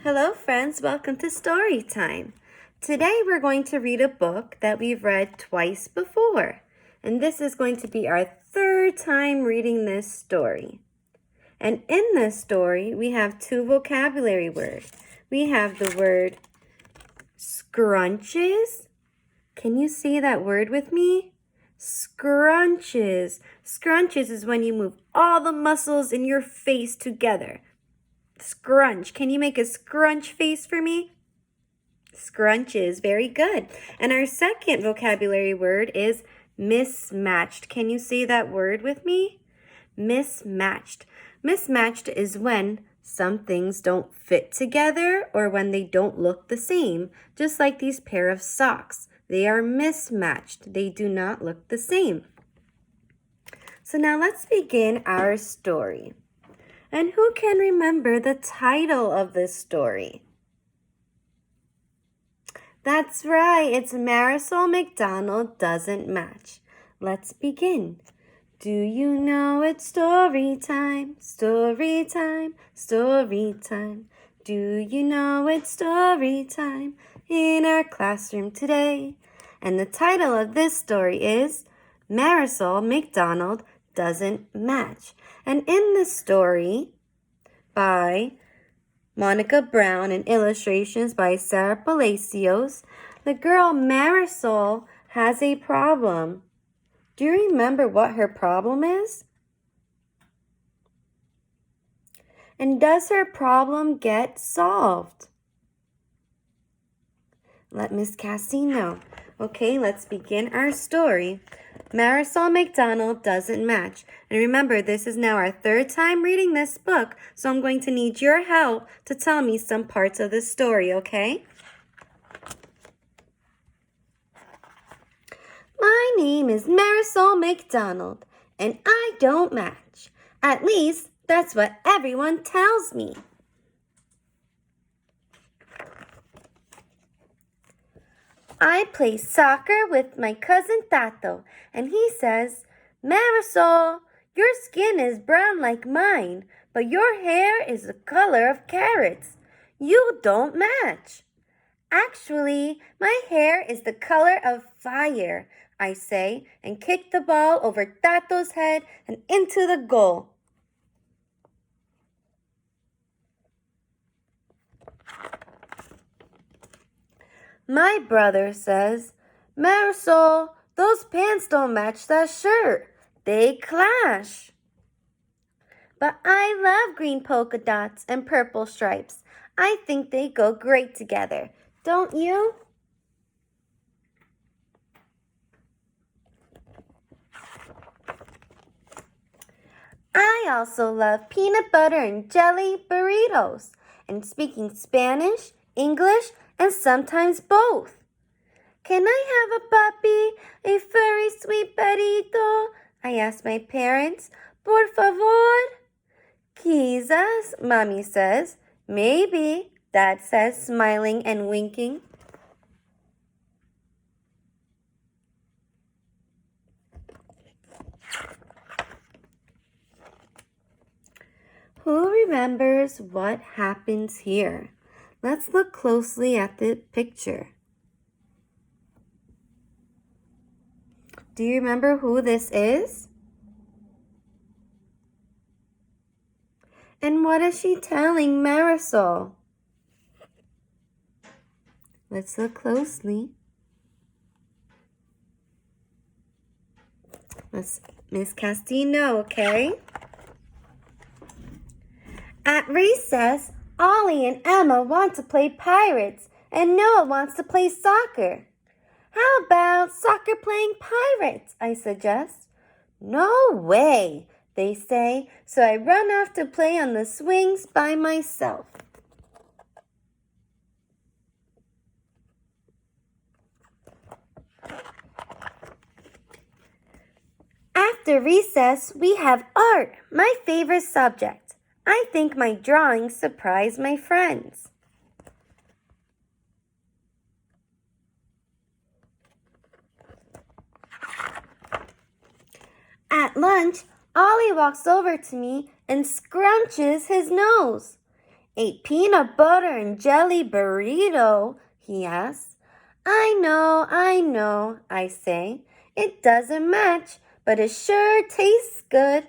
Hello friends, welcome to Story Time. Today we're going to read a book that we've read twice before. And this is going to be our third time reading this story. And in this story, we have two vocabulary words. We have the word scrunches. Can you say that word with me? Scrunches. Scrunches is when you move all the muscles in your face together. Scrunch. Can you make a scrunch face for me? Scrunches. Very good. And our second vocabulary word is mismatched. Can you say that word with me? Mismatched. Mismatched is when some things don't fit together or when they don't look the same, just like these pair of socks. They are mismatched. They do not look the same. So now let's begin our story. And who can remember the title of this story? That's right, it's Marisol McDonald Doesn't Match. Let's begin. Do you know it's story time, story time, story time? Do you know it's story time in our classroom today? And the title of this story is Marisol McDonald Doesn't Match. And in this story by Monica Brown and illustrations by Sarah Palacios, the girl Marisol has a problem. Do you remember what her problem is? And does her problem get solved? Let Miss Cassie know. Okay, let's begin our story. Marisol McDonald Doesn't Match. And remember, this is now our third time reading this book, so I'm going to need your help to tell me some parts of the story, okay? My name is Marisol McDonald, and I don't match. At least, that's what everyone tells me. I play soccer with my cousin Tato, and he says, Marisol, your skin is brown like mine, but your hair is the color of carrots. You don't match. Actually, my hair is the color of fire, I say, and kick the ball over Tato's head and into the goal. My brother says, Marisol, those pants don't match that shirt. They clash. But I love green polka dots and purple stripes. I think they go great together. Don't you? I also love peanut butter and jelly burritos and speaking Spanish, English, and sometimes both. Can I have a puppy, a furry sweet perrito? I asked my parents. Por favor. Quizás, Mommy says. Maybe, Dad says, smiling and winking. Who remembers what happens here? Let's look closely at the picture. Do you remember who this is? And what is she telling Marisol? Let's look closely. Let's Miss Castino, okay? At recess, Ollie and Emma want to play pirates, and Noah wants to play soccer. How about soccer playing pirates, I suggest. No way, they say, so I run off to play on the swings by myself. After recess, we have art, my favorite subject. I think my drawings surprise my friends. At lunch, Ollie walks over to me and scrunches his nose. A peanut butter and jelly burrito, he asks. I know, I say. It doesn't match, but it sure tastes good.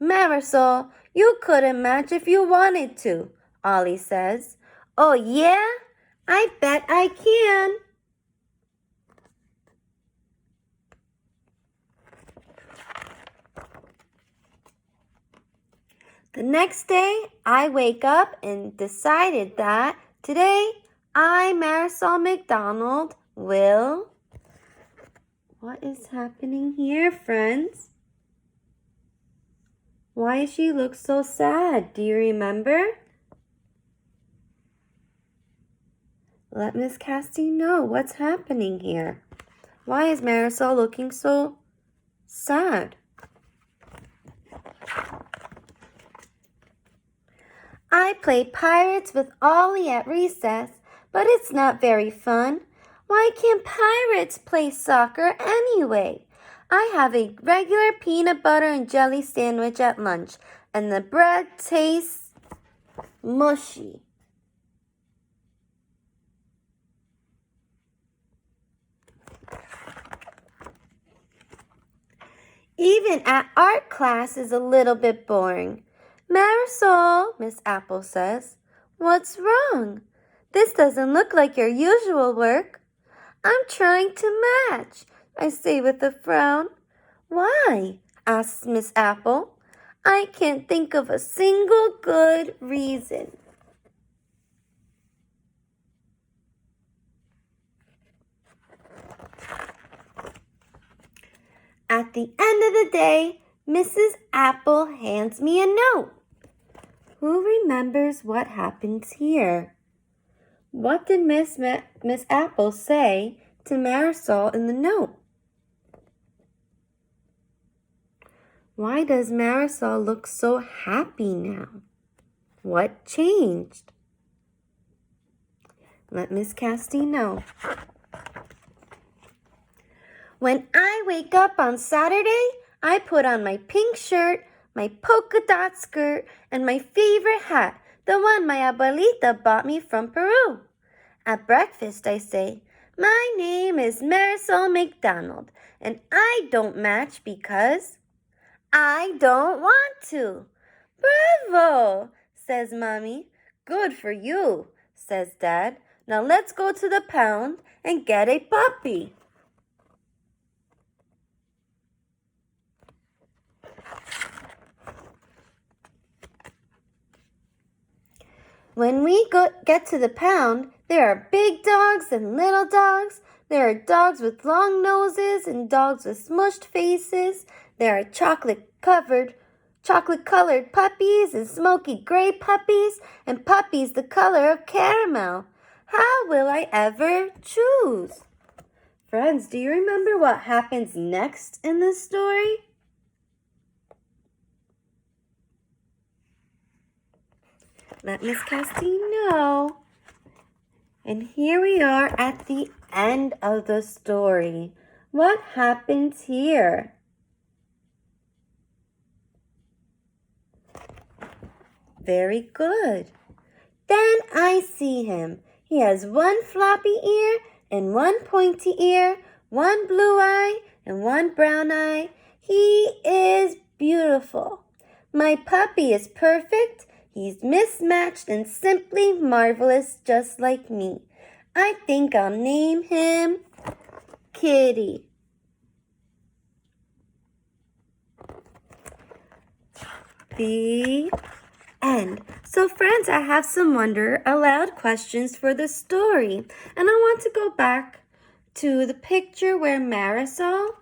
Marisol, you couldn't match if you wanted to, Ollie says. Oh yeah? I bet I can. The next day, I wake up and decided that today I, Marisol McDonald, will... What is happening here, friends? Why does she look so sad? Do you remember? Let Miss Casty know what's happening here. Why is Marisol looking so sad? I play pirates with Ollie at recess, but it's not very fun. Why can't pirates play soccer anyway? I have a regular peanut butter and jelly sandwich at lunch, and the bread tastes mushy. Even at art class is a little bit boring. Marisol, Miss Apple says, what's wrong? This doesn't look like your usual work. I'm trying to match, I say with a frown. Why? Asks Miss Apple. I can't think of a single good reason. At the end of the day, Mrs. Apple hands me a note. Who remembers what happens here? What did Miss Apple say to Marisol in the note? Why does Marisol look so happy now? What changed? Let Miss Casty know. When I wake up on Saturday, I put on my pink shirt, my polka dot skirt, and my favorite hat, the one my abuelita bought me from Peru. At breakfast, I say, my name is Marisol McDonald, and I don't match because I don't want to. Bravo, says Mommy. Good for you, says Dad. Now let's go to the pound and get a puppy. When we get to the pound, there are big dogs and little dogs. There are dogs with long noses and dogs with smushed faces. There are chocolate-colored puppies and smoky gray puppies and puppies the color of caramel. How will I ever choose? Friends, do you remember what happens next in this story? Let Miss Casty know. And here we are at the end of the story. What happens here? Very good. Then I see him. He has one floppy ear and one pointy ear, one blue eye and one brown eye. He is beautiful. My puppy is perfect. He's mismatched and simply marvelous, just like me. I think I'll name him Kitty. The end. So friends, I have some Wonder Aloud questions for the story. And I want to go back to the picture where Marisol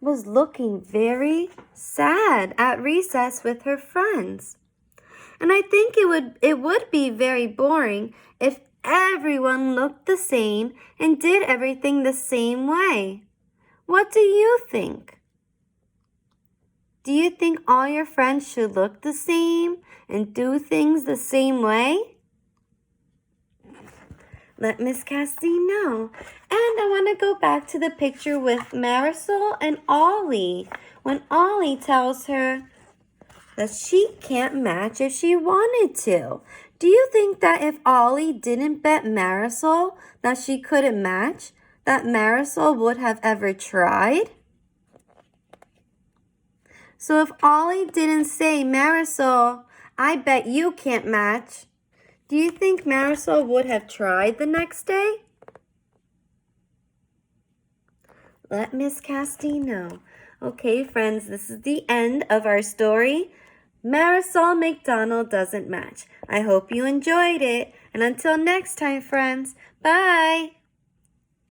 was looking very sad at recess with her friends. And I think it would be very boring if everyone looked the same and did everything the same way. What do you think? Do you think all your friends should look the same and do things the same way? Let Miss Casty know. And I want to go back to the picture with Marisol and Ollie. When Ollie tells her, that she can't match if she wanted to. Do you think that if Ollie didn't bet Marisol that she couldn't match, that Marisol would have ever tried? So if Ollie didn't say, Marisol, I bet you can't match, do you think Marisol would have tried the next day? Let Miss Casti know. Okay, friends, this is the end of our story. Marisol McDonald doesn't match. I hope you enjoyed it. And until next time, friends, bye.